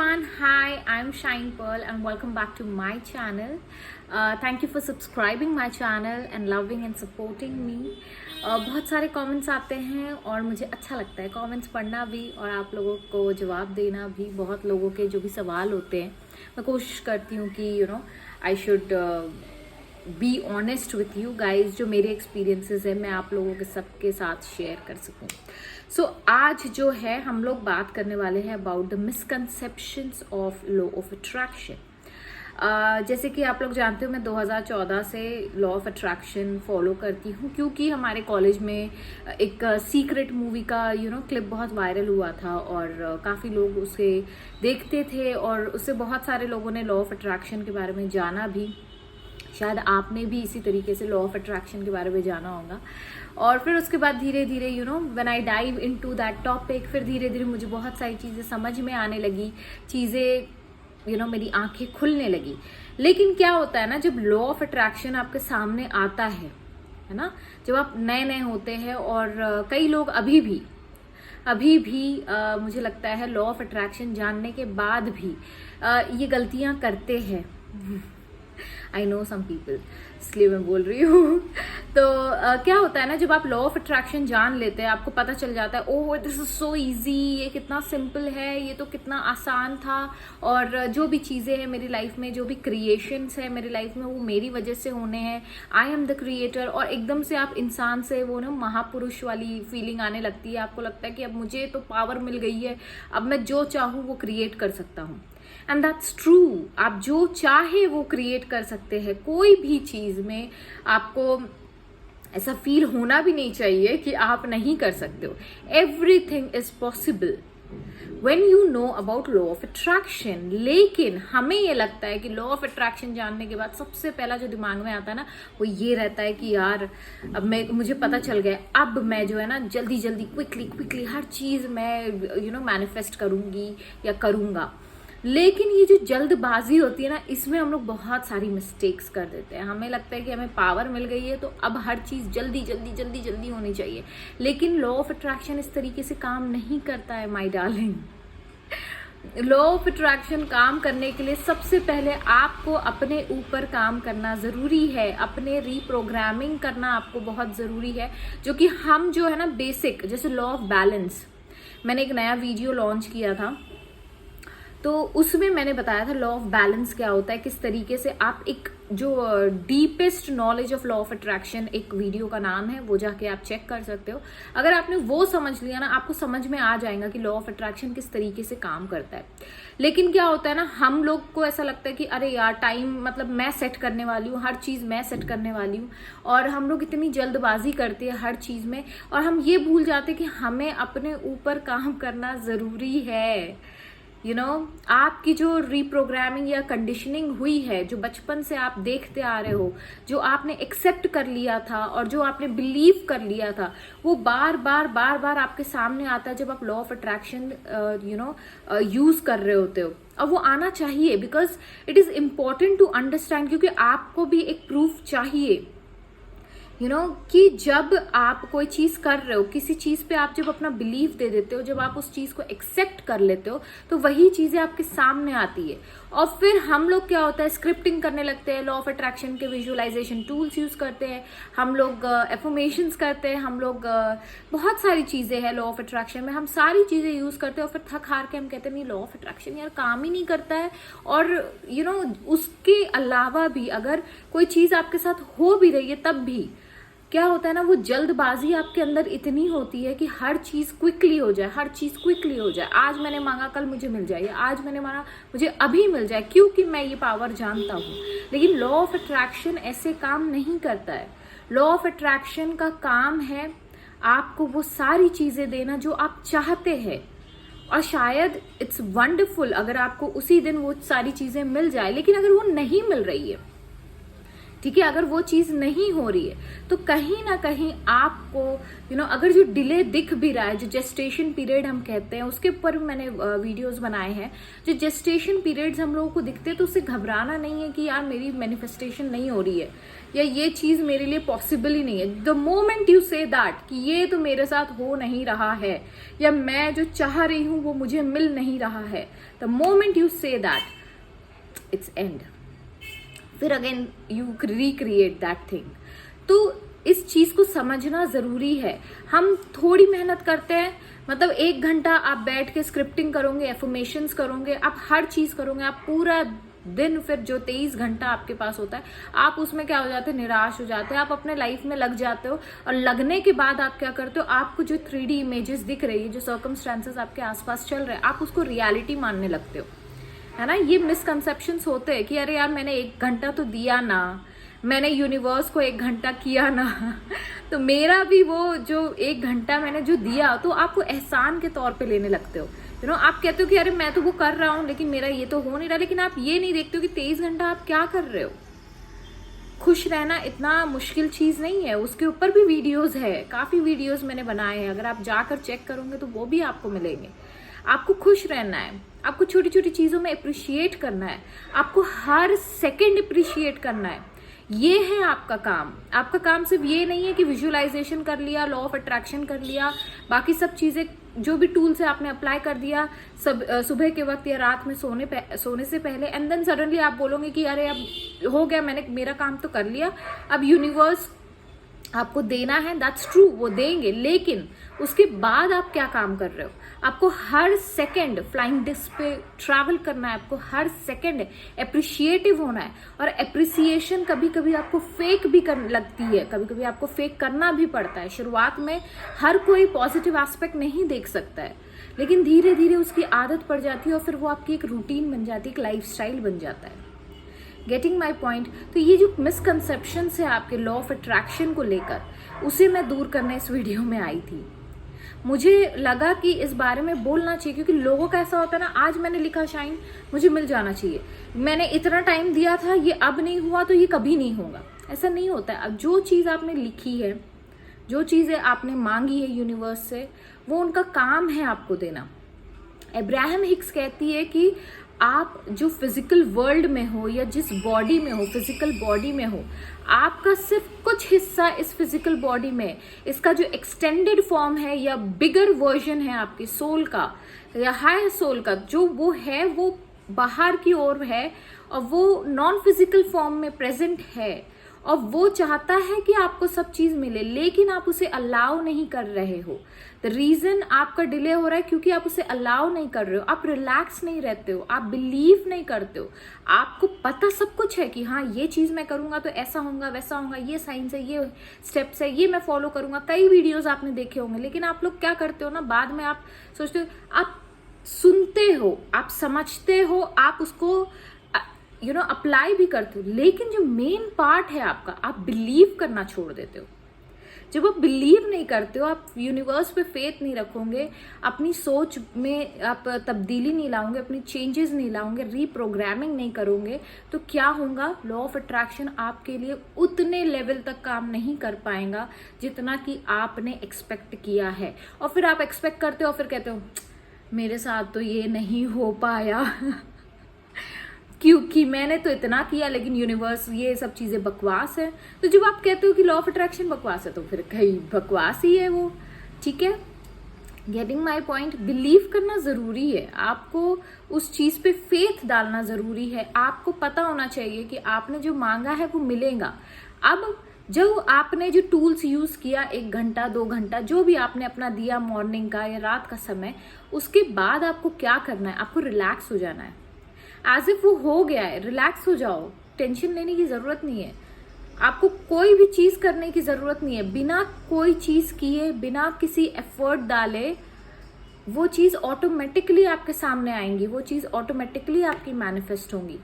everyone, hi, I'm Shine Pearl and welcome back to my channel. Thank you for subscribing my channel and loving and supporting me. बहुत सारे comments आते हैं और मुझे अच्छा लगता है कमेंट्स पढ़ना भी और आप लोगों को जवाब देना भी। बहुत लोगों के जो भी सवाल होते हैं मैं कोशिश करती हूँ कि I should be honest with you guys. जो मेरे एक्सपीरियंसेस है मैं आप लोगों के सबके साथ शेयर कर सकूँ। सो आज जो है हम लोग बात करने वाले हैं about the misconceptions of law of attraction. जैसे कि आप लोग जानते हो मैं 2014 से लॉ ऑफ अट्रैक्शन फॉलो करती हूँ क्योंकि हमारे कॉलेज में एक सीक्रेट मूवी का क्लिप बहुत वायरल हुआ था और काफ़ी लोग उसे देखते थे और उससे बहुत सारे लोगों ने लॉ ऑफ अट्रैक्शन के बारे में जाना भी। शायद आपने भी इसी तरीके से लॉ ऑफ अट्रैक्शन के बारे में जाना होगा। और फिर उसके बाद धीरे धीरे when I dive into that topic फिर धीरे धीरे मुझे बहुत सारी चीज़ें समझ में आने लगी, चीज़ें मेरी आंखें खुलने लगी। लेकिन क्या होता है ना, जब लॉ ऑफ अट्रैक्शन आपके सामने आता है ना, जब आप नए नए होते हैं और कई लोग अभी भी मुझे लगता है लॉ ऑफ अट्रैक्शन जानने के बाद भी ये गलतियां करते हैं। आई नो सम पीपल, इसलिए मैं बोल रही हूँ। तो क्या होता है ना, जब आप लॉ ऑफ अट्रैक्शन जान लेते हैं आपको पता चल जाता है oh this is so easy, ये कितना सिंपल है, ये तो कितना आसान था। और जो भी चीज़ें हैं मेरी लाइफ में, जो भी क्रिएशंस है मेरी लाइफ में, वो मेरी वजह से होने हैं। I am the creator. और एकदम से आप इंसान से वो महापुरुष वाली फीलिंग आने लगती है। आपको लगता है कि अब मुझे तो पावर मिल गई है, अब मैं जो चाहूँ वो क्रिएट कर सकता हूँ। एंड दैट्स ट्रू, आप जो चाहे वो क्रिएट कर सकते हैं। कोई भी चीज में आपको ऐसा फील होना भी नहीं चाहिए कि आप नहीं कर सकते हो। Everything is possible when you know about law of attraction. लेकिन हमें ये लगता है कि लॉ ऑफ अट्रैक्शन जानने के बाद सबसे पहला जो दिमाग में आता है ना, वो ये रहता है कि यार अब मुझे पता चल गया, अब मैं जो है ना जल्दी जल्दी क्विकली हर चीज मैं मैनिफेस्ट करूंगी या करूंगा। लेकिन ये जो जल्दबाजी होती है ना, इसमें हम लोग बहुत सारी मिस्टेक्स कर देते हैं। हमें लगता है कि हमें पावर मिल गई है तो अब हर चीज जल्दी होनी चाहिए। लेकिन लॉ ऑफ अट्रैक्शन इस तरीके से काम नहीं करता है my darling. Law of attraction काम करने के लिए सबसे पहले आपको अपने ऊपर काम करना जरूरी है, अपने रीप्रोग्रामिंग करना आपको बहुत जरूरी है। जो कि हम जो है ना बेसिक, जैसे लॉ ऑफ बैलेंस, मैंने एक नया वीडियो लॉन्च किया था तो उसमें मैंने बताया था लॉ ऑफ बैलेंस क्या होता है, किस तरीके से आप एक जो deepest knowledge of law of attraction, एक वीडियो का नाम है, वो जाके आप चेक कर सकते हो। अगर आपने वो समझ लिया ना, आपको समझ में आ जाएगा कि लॉ ऑफ अट्रैक्शन किस तरीके से काम करता है। लेकिन क्या होता है ना, हम लोग को ऐसा लगता है कि अरे यार टाइम, मतलब मैं सेट करने वाली हूँ, हर चीज मैं सेट करने वाली हूँ। और हम लोग इतनी जल्दबाजी करते हैं हर चीज में और हम ये भूल जाते कि हमें अपने ऊपर काम करना जरूरी है। आपकी जो रीप्रोग्रामिंग या कंडीशनिंग हुई है, जो बचपन से आप देखते आ रहे हो, जो आपने एक्सेप्ट कर लिया था और जो आपने बिलीव कर लिया था, वो बार बार आपके सामने आता है जब आप लॉ ऑफ अट्रैक्शन यूज कर रहे होते हो। अब वो आना चाहिए because it is important to understand, क्योंकि आपको भी एक प्रूफ चाहिए कि जब आप कोई चीज कर रहे हो, किसी चीज पे आप जब अपना बिलीव दे देते हो, जब आप उस चीज को एक्सेप्ट कर लेते हो, तो वही चीजें आपके सामने आती है। और फिर हम लोग क्या होता है, स्क्रिप्टिंग करने लगते हैं, लॉ ऑफ अट्रैक्शन के विजुअलाइजेशन टूल्स यूज करते हैं, हम लोग एफर्मेशंस करते हैं, हम लोग बहुत सारी चीजें हैं लॉ ऑफ अट्रैक्शन में, हम सारी चीजें यूज करते हैं और फिर थक हार के हम कहते हैं नहीं लॉ ऑफ अट्रैक्शन यार काम ही नहीं करता है। और उसके अलावा भी अगर कोई चीज आपके साथ हो भी रही है तब भी क्या होता है ना, वो जल्दबाजी आपके अंदर इतनी होती है कि हर चीज क्विकली हो जाए, हर चीज क्विकली हो जाए। आज मैंने मांगा कल मुझे मिल जाए, आज मैंने मांगा मुझे अभी मिल जाए, क्योंकि मैं ये पावर जानता हूँ। लेकिन लॉ ऑफ अट्रैक्शन ऐसे काम नहीं करता है। लॉ ऑफ अट्रैक्शन का काम है आपको वो सारी चीजें देना जो आप चाहते हैं। और शायद इट्स वंडरफुल अगर आपको उसी दिन वो सारी चीजें मिल जाए, लेकिन अगर वो नहीं मिल रही है, ठीक है। अगर वो चीज नहीं हो रही है तो कहीं ना कहीं आपको अगर जो डिले दिख भी रहा है, जो जेस्टेशन पीरियड हम कहते हैं, उसके ऊपर मैंने वीडियोस बनाए हैं। जो जेस्टेशन पीरियड्स हम लोगों को दिखते हैं तो उससे घबराना नहीं है कि यार मेरी मैनिफेस्टेशन नहीं हो रही है या ये चीज मेरे लिए पॉसिबल ही नहीं है। The moment you say that कि ये तो मेरे साथ हो नहीं रहा है या मैं जो चाह रही हूं वो मुझे मिल नहीं रहा है, the moment you say that it's end. फिर again you recreate that thing. तो इस चीज को समझना जरूरी है। हम थोड़ी मेहनत करते हैं, मतलब 1 घंटा आप बैठ के स्क्रिप्टिंग करोगे, एफर्मेशंस करोगे, आप हर चीज करोगे, आप पूरा दिन, फिर जो 23 घंटा आपके पास होता है, आप उसमें क्या हो जाते हैं, निराश हो जाते हैं, आप अपने लाइफ में लग जाते हो। और लगने के बाद आप क्या करते हो, आपको जो 3D इमेजेस दिख रही है, जो सर्कमस्टांसेस आपके आसपास चल रहे हैं, आप उसको रियलिटी मानने लगते हो, है ना। ये मिसकंसेप्शंस होते हैं कि अरे यार मैंने 1 घंटा तो दिया ना, मैंने यूनिवर्स को 1 घंटा किया ना तो मेरा भी वो जो 1 घंटा मैंने जो दिया, तो आपको एहसान के तौर पे लेने लगते हो। आप कहते हो कि अरे मैं तो वो कर रहा हूं लेकिन मेरा ये तो हो नहीं रहा, लेकिन आप ये नहीं देखते हो कि 23 घंटा आप क्या कर रहे हो। खुश रहना इतना मुश्किल चीज नहीं है, उसके ऊपर भी वीडियोस है, काफी वीडियोस मैंने बनाए हैं, अगर आप जाकर चेक करोगे तो वो भी आपको मिलेंगे। आपको खुश रहना है, आपको छोटी छोटी चीजों में अप्रिशिएट करना है, आपको हर सेकंड अप्रिशिएट करना है। ये है आपका काम। आपका काम सिर्फ ये नहीं है कि विजुअलाइजेशन कर लिया, लॉ ऑफ अट्रैक्शन कर लिया, बाकी सब चीजें जो भी टूल्स है आपने अप्लाई कर दिया सब सुबह के वक्त या रात में सोने से पहले, एंड देन सडनली आप बोलोगे कि अरे अब हो गया, मैंने मेरा काम तो कर लिया, अब यूनिवर्स आपको देना है। दैट्स ट्रू, वो देंगे, लेकिन उसके बाद आप क्या काम कर रहे हो। आपको हर सेकंड फ्लाइंग डिस्क पे ट्रैवल करना है, आपको हर सेकंड एप्रिशिएटिव होना है। और एप्रिसिएशन कभी कभी आपको फेक भी लगती है, कभी कभी आपको फेक करना भी पड़ता है। शुरुआत में हर कोई पॉजिटिव एस्पेक्ट नहीं देख सकता है, लेकिन धीरे धीरे उसकी आदत पड़ जाती है और फिर वो आपकी एक रूटीन बन जाती है, एक लाइफस्टाइल बन जाता है। Getting my point. तो ये जो मिसकंसेप्शन है आपके लॉ ऑफ अट्रैक्शन को लेकर, उसे मैं दूर करने इस वीडियो में आई थी। मुझे लगा कि इस बारे में बोलना चाहिए, क्योंकि लोगों का ऐसा होता है ना, आज मैंने लिखा शाइन, मुझे मिल जाना चाहिए, मैंने इतना टाइम दिया था, ये अब नहीं हुआ तो ये कभी नहीं होगा। ऐसा नहीं होता है। अब जो चीज आपने लिखी है, जो चीजें आपने मांगी है यूनिवर्स से, वो उनका काम है आपको देना। अब्राहम हिक्स कहती है कि आप जो फिजिकल वर्ल्ड में हो या जिस बॉडी में हो, फिजिकल बॉडी में हो, आपका सिर्फ कुछ हिस्सा इस फिजिकल बॉडी में, इसका जो एक्सटेंडेड फॉर्म है या बिगर वर्जन है आपके सोल का या हायर सोल का, जो वो है वो बाहर की ओर है और वो नॉन फिजिकल फॉर्म में प्रेजेंट है, और वो चाहता है कि आपको सब चीज मिले, लेकिन आप उसे अलाउ नहीं कर रहे हो। द रीजन आपका डिले हो रहा है क्योंकि आप उसे अलाउ नहीं कर रहे हो, आप रिलैक्स नहीं रहते हो, आप बिलीव नहीं करते हो। आपको पता सब कुछ है कि हाँ ये चीज मैं करूंगा तो ऐसा होगा, वैसा होगा, ये साइंस है, ये स्टेप्स है, ये मैं फॉलो करूंगा, कई वीडियोज आपने देखे होंगे, लेकिन आप लोग क्या करते हो ना, बाद में आप सोचते हो, आप सुनते हो, आप समझते हो, आप उसको अप्लाई भी करते हो, लेकिन जो मेन पार्ट है आपका, आप बिलीव करना छोड़ देते हो। जब आप बिलीव नहीं करते हो, आप यूनिवर्स पे फेथ नहीं रखोगे, अपनी सोच में आप तब्दीली नहीं लाओगे, अपनी चेंजेस नहीं लाओगे, रीप्रोग्रामिंग नहीं करोगे, तो क्या होगा, लॉ ऑफ अट्रैक्शन आपके लिए उतने लेवल तक काम नहीं कर पाएगा जितना कि आपने एक्सपेक्ट किया है। और फिर आप एक्सपेक्ट करते हो, फिर कहते हो मेरे साथ तो ये नहीं हो पाया क्योंकि मैंने तो इतना किया, लेकिन यूनिवर्स ये सब चीजें बकवास है। तो जब आप कहते हो कि लॉ ऑफ अट्रैक्शन बकवास है, तो फिर कहीं बकवास ही है वो, ठीक है। Getting my point. बिलीव करना जरूरी है, आपको उस चीज पे फेथ डालना जरूरी है, आपको पता होना चाहिए कि आपने जो मांगा है वो मिलेगा। अब जो आपने जो टूल्स यूज किया, 1 घंटा 2 घंटा जो भी आपने अपना दिया, मॉर्निंग का या रात का समय, उसके बाद आपको क्या करना है, आपको रिलैक्स हो जाना है, एज इफ वो हो गया है, रिलैक्स हो जाओ, टेंशन लेने की जरूरत नहीं है, आपको कोई भी चीज करने की जरूरत नहीं है। बिना कोई चीज किए, बिना किसी एफर्ट डाले, वो चीज ऑटोमेटिकली आपके सामने आएंगी, वो चीज ऑटोमेटिकली आपकी मैनिफेस्ट होंगी।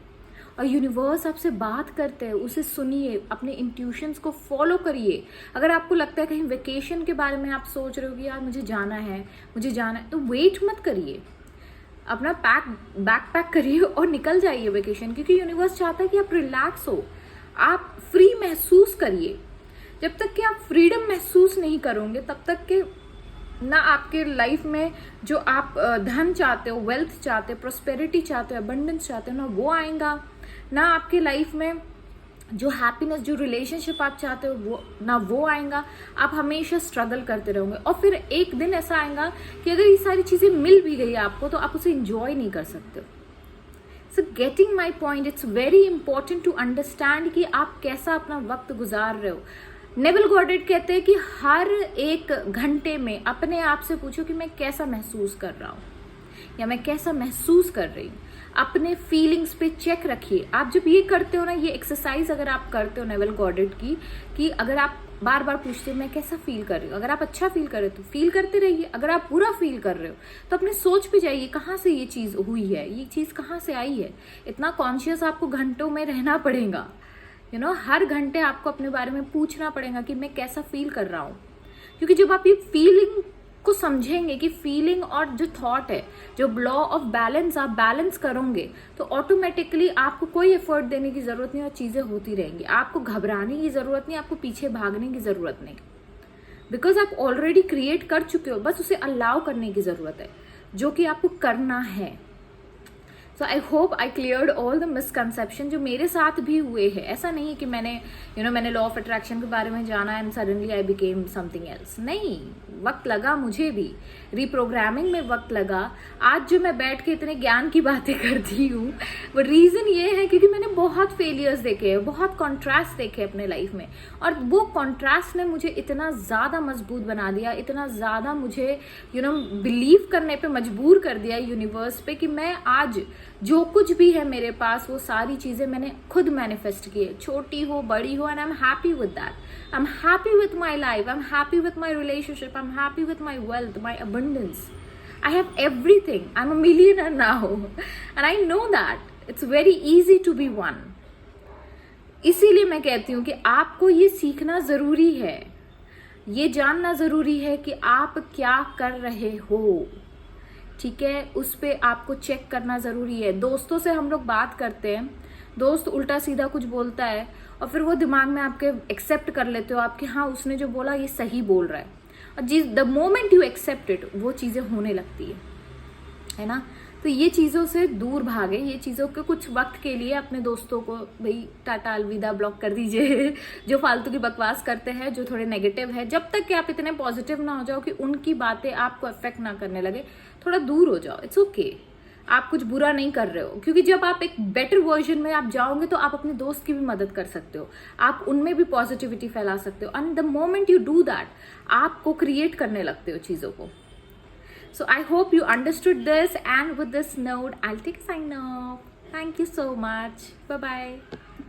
और यूनिवर्स आपसे बात करते हैं, उसे सुनिए, अपने इंट्यूशंस को फॉलो करिए। अगर आपको लगता है कहीं वेकेशन के बारे में आप सोच रहे हो कि यार मुझे जाना है, तो वेट मत करिए, अपना बैग पैक करिए और निकल जाइए वेकेशन, क्योंकि यूनिवर्स चाहता है कि आप रिलैक्स हो, आप फ्री महसूस करिए। जब तक कि आप फ्रीडम महसूस नहीं करोगे तब तक कि ना आपके लाइफ में जो आप धन चाहते हो, वेल्थ चाहते हो, प्रोस्पेरिटी चाहते हो, अबंडेंस चाहते हो, ना वो आएगा, ना आपके लाइफ में जो हैप्पीनेस, जो रिलेशनशिप आप चाहते हो वो ना वो आएगा। आप हमेशा स्ट्रगल करते रहोगे और फिर एक दिन ऐसा आएगा कि अगर ये सारी चीजें मिल भी गई आपको तो आप उसे इंजॉय नहीं कर सकते हो। So getting my point, it's very important to understand कि आप कैसा अपना वक्त गुजार रहे हो। नेविल गॉडेट कहते हैं कि हर एक घंटे में अपने आप से पूछो कि मैं कैसा महसूस कर रहा हूँ या मैं कैसा महसूस कर रही हूँ। अपने फीलिंग्स पे चेक रखिए। आप जब ये करते हो ना, ये एक्सरसाइज अगर आप करते हो नेविल गॉडेट की, कि अगर आप बार बार पूछते हो मैं कैसा फील कर रही हूँ, अगर आप अच्छा फील कर रहे हो तो फील करते रहिए, अगर आप बुरा फील कर रहे हो तो अपने सोच पे जाइए कहाँ से ये चीज हुई है, ये चीज कहाँ से आई है। इतना कॉन्शियस आपको घंटों में रहना पड़ेगा। हर घंटे आपको अपने बारे में पूछना पड़ेगा कि मैं कैसा फील कर रहा हूँ। क्योंकि जब आप ये फीलिंग को समझेंगे कि फीलिंग और जो थॉट है, जो लॉ ऑफ बैलेंस आप बैलेंस करोगे तो ऑटोमेटिकली आपको कोई एफर्ट देने की जरूरत नहीं और चीजें होती रहेंगी। आपको घबराने की जरूरत नहीं, आपको पीछे भागने की जरूरत नहीं, बिकॉज आप ऑलरेडी क्रिएट कर चुके हो, बस उसे अलाउ करने की जरूरत है, जो कि आपको करना है। So I hope I cleared all the misconception जो मेरे साथ भी हुए हैं। ऐसा नहीं है कि मैंने मैंने लॉ ऑफ अट्रैक्शन के बारे में जाना and suddenly I became something else. नहीं, वक्त लगा मुझे भी, रिप्रोग्रामिंग में वक्त लगा। आज जो मैं बैठ के इतने ज्ञान की बातें करती हूँ वो रीजन ये है क्योंकि मैंने बहुत फेलियर्स देखे हैं, बहुत कॉन्ट्रास्ट देखे अपने लाइफ में, और वो कॉन्ट्रास्ट ने मुझे इतना ज्यादा मजबूत बना दिया, इतना ज्यादा मुझे बिलीव करने पे मजबूर कर दिया यूनिवर्स पे कि मैं आज जो कुछ भी है मेरे पास वो सारी चीजें मैंने खुद मैनिफेस्ट की है, छोटी हो बड़ी हो, and I am happy with that. I am happy with my life, I am happy with my relationship, I am happy with my wealth, my abundance. I have everything. I'm a millionaire now. And I know that. It's very easy to be one. इसीलिए मैं कहती हूँ कि आपको ये सीखना जरूरी है, ये जानना जरूरी है कि आप क्या कर रहे हो। ठीक है, उस पे आपको चेक करना जरूरी है। दोस्तों से हम लोग बात करते हैं, दोस्त उल्टा सीधा कुछ बोलता है और फिर वो दिमाग में आपके एक्सेप्ट कर लेते हो आपके, हाँ उसने जो बोला ये सही बोल रहा है, और the moment you accept it वो चीजें होने लगती है ना। तो ये चीजों से दूर भागे, ये चीजों के कुछ वक्त के लिए अपने दोस्तों को भाई टाटा अलविदा, ब्लॉक कर दीजिए जो फालतू की बकवास करते हैं, जो थोड़े नेगेटिव है। जब तक कि आप इतने पॉजिटिव ना हो जाओ कि उनकी बातें आपको अफेक्ट ना करने लगे, थोड़ा दूर हो जाओ। इट्स ओके, आप कुछ बुरा नहीं कर रहे हो, क्योंकि जब आप एक बेटर वर्जन में आप जाओगे तो आप अपने दोस्त की भी मदद कर सकते हो, आप उनमें भी पॉजिटिविटी फैला सकते हो, and the moment you do that आपको क्रिएट करने लगते हो चीजों को। So I hope you understood this, and with this note I will take a sign off. Thank you so much, bye bye.